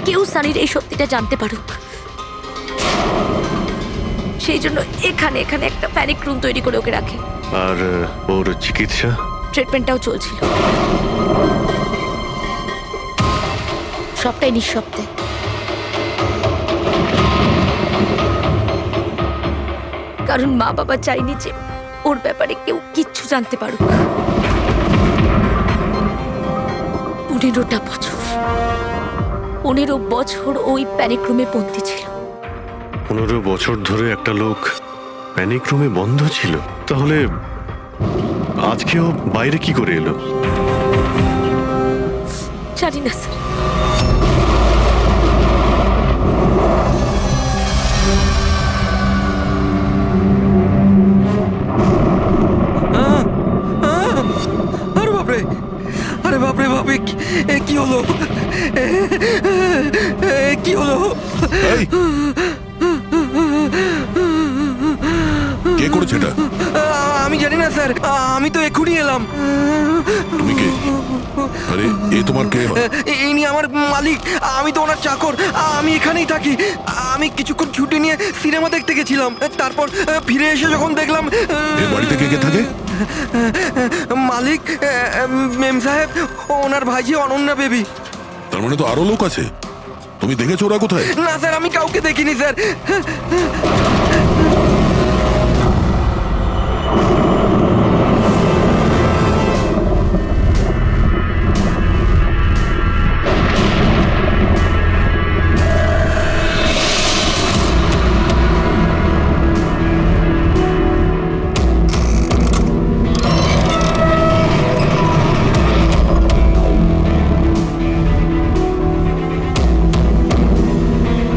S17: কেউ সানির এই সত্যিটা জানতে পারুক। সেই জন্য এখানে একটা প্যানিক রুম তৈরি করে ওকে রাখে।
S8: আর ওর চিকিৎসা?
S17: ট্রিটমেন্টটাও চলছিল, সবটাই নিঃশব্দে। কারণ মা বাবা চাইনি যে ওর ব্যাপারে কেউ কিচ্ছু জানতে পারুক। 15 বছর ওই প্যানিক রুমে বন্দী ছিল।
S8: 15 বছর ধরে একটা লোক প্যানিক রুমে বন্ধ ছিল, তাহলে আজকেও বাইরে কি করে এলো?
S17: জানি না স্যার।
S16: আরে বাপরে, আরে বাপরে বাপরে, কি হলো? কি হলো?
S4: কে করেছে এটা?
S16: আমি জানি না স্যার, আমি তো এক্ষুনি এলাম।
S4: তুমি কে? আরে এ তোমার কে হয়?
S16: ইনি আমার মালিক, আমি তো ওনার চাকর। আমি এখানেই থাকি। আমি কিছুক্ষণ ছুটি নিয়ে সিনেমা দেখতে গেছিলাম, তারপর ফিরে এসে যখন দেখলাম
S4: এর বাড়িতে কে কে থাকে?
S16: মালিক, মেম সাহেব, ওনার ভাইজি অনন্যা বেবি।
S4: তার মানে তো আরো লোক আছে। তুমি দেখেছো ওরা কোথায়?
S16: না স্যার, আমি কাউকে দেখিনি স্যার।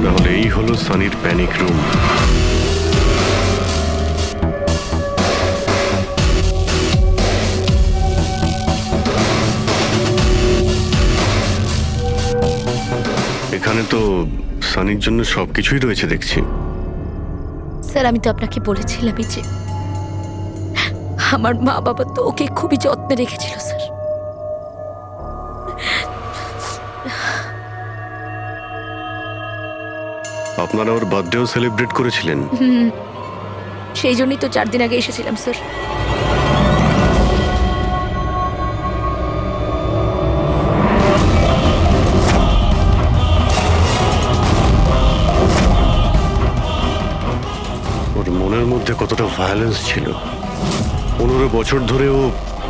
S8: তাহলে এই হলো সানির প্যানিক রুম। এখানে তো সানির জন্য সবকিছুই রয়েছে দেখছি।
S17: স্যার, আমি তো আপনাকে বলেছিলামই যে আমার মা বাবা তো ওকে খুবই যত্নে রেখেছিল স্যার।
S8: আপনারা ওর বার্থডেও সেলিব্রেট করেছিলেন?
S17: সেই জন্যই তো 4 দিন আগে এসেছিলাম স্যার।
S8: ওর মনের মধ্যে কতটা ভায়োলেন্স ছিল। 15 বছর ধরে ও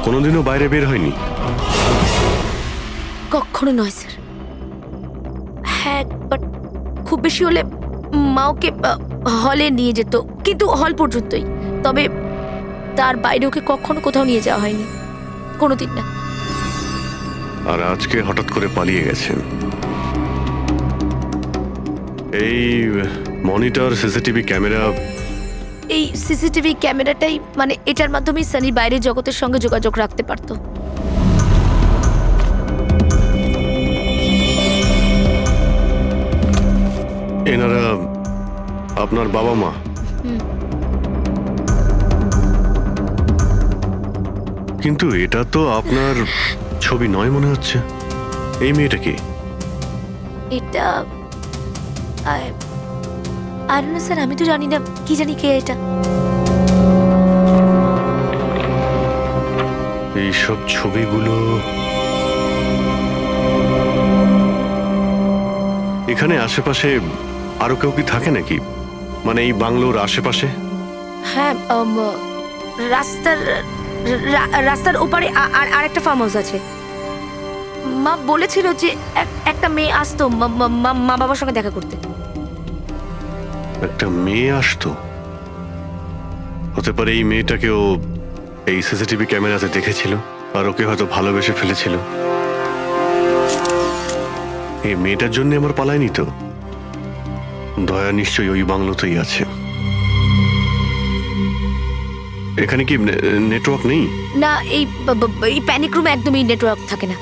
S8: কোনোদিনও বাইরে বের হয়নি?
S17: কখনো নয় স্যার। হ্যাঁ, বাট খুব বেশি হলে মা ওকে হলে নিয়ে যেত, কিন্তু হল পর্যন্তই। তবে তার বাইরে ওকে কখনো কোথাও নিয়ে যাওয়া হয়নি, কোনোদিন না।
S8: আর আজকে হঠাৎ করে পালিয়ে গেছেন। এই মনিটর, সিসিটিভি ক্যামেরা,
S17: এই সিসিটিভি ক্যামেরাটাই মানে এটার মাধ্যমেই সানি বাইরের জগতের সঙ্গে যোগাযোগ রাখতে পারতো।
S8: এনারা আপনার বাবা মা? কিন্তু এটা তো আপনার ছবি নয় মনে হচ্ছে। এই মেয়েটা কি?
S17: এটা আর না স্যার, আমি তো জানি না, কি জানি কে এটা।
S8: এইসব ছবিগুলো এখানে আশেপাশে আরো কেউ কি থাকে নাকি? মানে এই বাংলোর আশেপাশে?
S17: হ্যাঁ, রাস্তার ওপারে আর একটা ফার্ম হাউস আছে। মা বলেছিল যে একটা মেয়ে আসতো মা বাবার সঙ্গে দেখা করতে।
S8: একটা মেয়ে আসতো? হতে পারে এই মেয়েটাকেও এই সিসিটিভি ক্যামেরাতে দেখেছিল আর ওকে হয়তো ভালোবেসে ফেলেছিল। এই মেয়েটার জন্য আমার পালায়নি তো। দয়া নিশ্চয়ই ওই বাংলোতেই আছে। এখানে কি নেটওয়ার্ক নেই?
S17: না, এই প্যানিক রুমে একদমই নেটওয়ার্ক থাকে না।